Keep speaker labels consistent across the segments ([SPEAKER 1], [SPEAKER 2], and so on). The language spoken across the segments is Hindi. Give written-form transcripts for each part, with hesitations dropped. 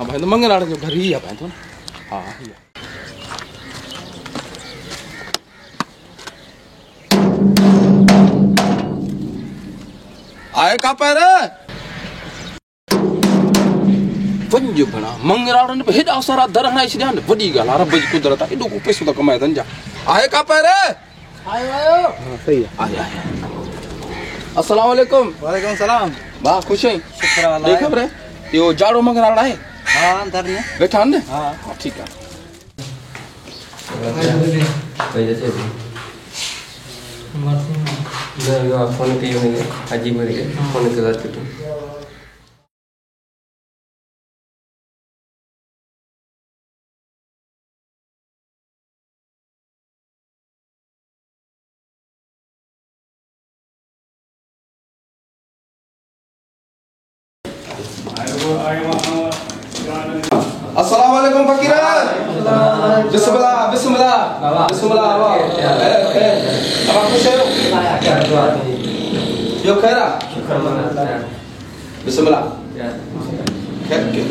[SPEAKER 1] हाँ भाई तो मंगल जो घर ही है भाई तो हाँ आए का पैर वंजो बना मंगराड़न पे हेड सारा दरहना इस ध्यान बड़ी गल आ रब जी कुदरत है इडो को पैसो तो कमाए धंजा आए का पैर
[SPEAKER 2] आयो आयो
[SPEAKER 1] हां सही है आए अस्सलाम वालेकुम
[SPEAKER 2] वालेकुम सलाम
[SPEAKER 1] बा खुश है
[SPEAKER 2] शुक्र अल्लाह
[SPEAKER 1] देख खबर है यो जाड़ो मंगराड़ा है
[SPEAKER 2] हां अंदर ने
[SPEAKER 1] बैठा ने
[SPEAKER 2] हां
[SPEAKER 1] ठीक है
[SPEAKER 3] फोन पे अजीब फोन के
[SPEAKER 1] अस्सलाम वालेकुम फकीरा बिस्मिल्लाह बिस्मिल्लाह बिस्मिल्लाह अब खुश हो यो खैरा बिस्मिल्लाह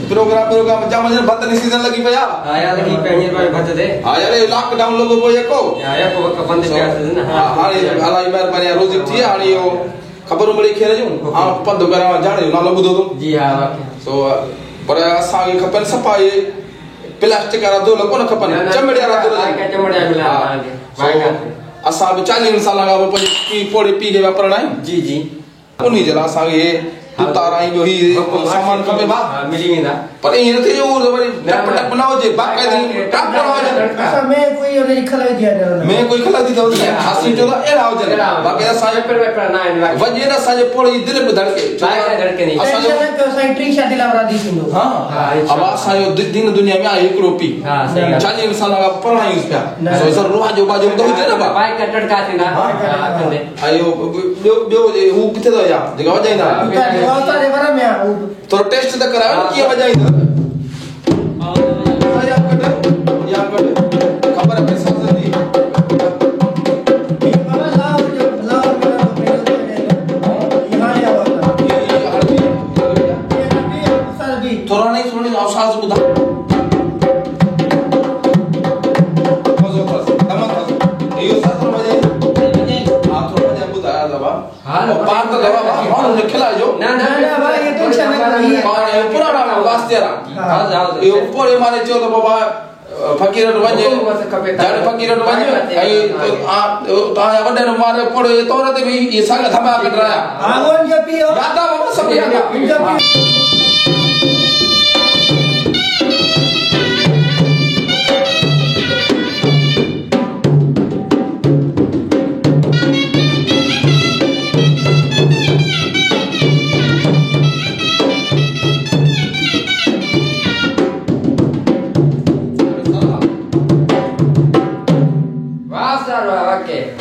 [SPEAKER 1] प्रोग्राम जाम जन बतनी सीजन लगी पया
[SPEAKER 3] आया लगी पेनियर भाई भत दे
[SPEAKER 1] आया रे लॉकडाउन लोगो बोये को
[SPEAKER 3] आया को बंद किया था ना
[SPEAKER 1] हां अल्लाह इबार बने रोज थी हाणी यो खबर मिली खेर जो आ पंद करा जाने ना लो बुदो
[SPEAKER 3] जी हां वाकई
[SPEAKER 1] सो पर असा खपन सफाई प्लास्टिक रा दो लोग न खपन चमड़िया रा दो
[SPEAKER 3] का चमड़िया मिला भाई
[SPEAKER 1] असा 40 साल लगा पी पोड़ी पी के वापरना
[SPEAKER 3] जी जी
[SPEAKER 1] उन्हीं जला असा ये ताराई जो ही सामान खपे बा
[SPEAKER 3] मिली वेंदा
[SPEAKER 1] पर ये नथी जो वरी टप टप बनाओ जे बाका दी टप बनाओ
[SPEAKER 2] अच्छा मैं कोई और खला दिया दे
[SPEAKER 1] मैं कोई खला दी तो हासी जो एड़ा हो जे बाकी असा
[SPEAKER 3] पेपर ना है
[SPEAKER 1] वजे ना साजे पोड़ी दिल पे धड़के
[SPEAKER 3] धड़के नहीं
[SPEAKER 2] असा जो साइट्री शादी लावरा दी सुनो
[SPEAKER 1] हां अब असा यो दिन दुनिया में एक रुपी
[SPEAKER 3] हां सही
[SPEAKER 1] 40 साल लगा पढ़ाई उस पे सो सर रोज जो बाजू तो जे ना
[SPEAKER 3] भाई का टटका थी ना
[SPEAKER 1] आयो बयो वो किथे तो या जगह वजाइंदा
[SPEAKER 2] सारे बारे में
[SPEAKER 1] तो टेस्ट तो कराओ किया वजाइंदा या कट खबर है पैसा जल्दी थोड़ा नहीं सुनी आवाज बुधा मजो था तमाम यो साथ बजे हां थोड़ा बजे बुधा दबा हां पार तो दबा हां ने खिला जो
[SPEAKER 3] ना
[SPEAKER 2] भाई ये टेंशन नहीं
[SPEAKER 1] पार पूरा वास्ते रहा हां ये ऊपर माने जो तो बाबा फकीर वजे जाने फकीर वजे आई तो आ वडे न मारे पड़े तोरते भी ये सागा धमा कट रहा
[SPEAKER 2] हां वन जो पियो
[SPEAKER 1] यादा बाबा सब यादा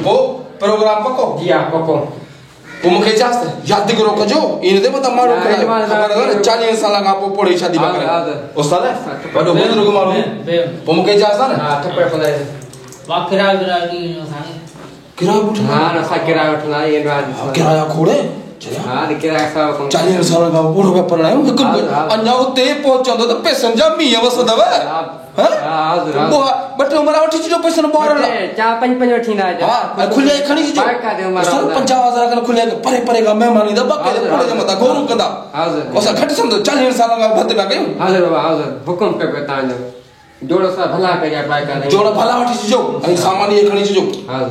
[SPEAKER 1] वो प्रोग्राम पको
[SPEAKER 3] जी हां पको
[SPEAKER 1] वो मुखे चाहते याद करो कजो इन दे बता मारो खबर है 40 साल लगा पो पड़ी शादी करे उस्ताद है बड़ो बुजुर्ग मारो वो मुखे चाहता ना
[SPEAKER 3] हां थप्पड़ फलाए
[SPEAKER 4] वाकरा गिरागी सानी
[SPEAKER 1] किराया उठा
[SPEAKER 3] हां ना सा किराया उठना ये बात
[SPEAKER 1] किराया खोड़े
[SPEAKER 3] हां किराया सब
[SPEAKER 1] 40 साल लगा पूरो पेपर ना अन्या उते पहुंचंदो तो पैसेंजर मी वसदव हां वो बट हमारा उठी जो पैसा बाहर ला
[SPEAKER 3] चा पंच वठीना
[SPEAKER 1] हां खुले खणी जो सर 50000 का खुले परे परे का मेहमानी दा बके पड़े जो मता गोरू कंदा हां ओसा घट समझो 40 साल का भत बा गयो
[SPEAKER 3] हां बाबा हां हुकुम पे ता जो जोड़ो सा भला करिया पाए का
[SPEAKER 1] जोड़ा भला उठी जो अई सामान ये खणी जो
[SPEAKER 3] हां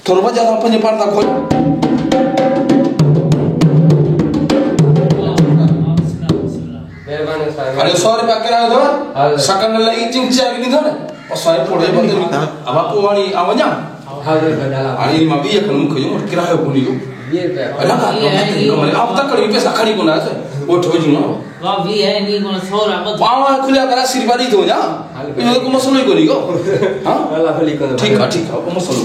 [SPEAKER 1] थोरो बजा पंज पर्दा खोल
[SPEAKER 3] मेहरबानी साहब
[SPEAKER 1] अरे 100 रुपया किराया दो सकन लई चिंचा की दो और 100 पोड़े बंद अब आपको वाली आवजा
[SPEAKER 3] हां बदला
[SPEAKER 1] आणि मबी एक मुख जो किराया कोनी जो
[SPEAKER 3] 20 रुपया
[SPEAKER 1] अला का कमरे अब तक कड़ी पैसा खड़ी कोना से वो ठो जी ना
[SPEAKER 4] वा भी है नी कोन 100 रुपया
[SPEAKER 1] पावा खुले करा सिरबारी दो जा ये को मसलो ही कोनी को हां
[SPEAKER 3] अल्लाह भली को
[SPEAKER 1] ठीक है वो मसलो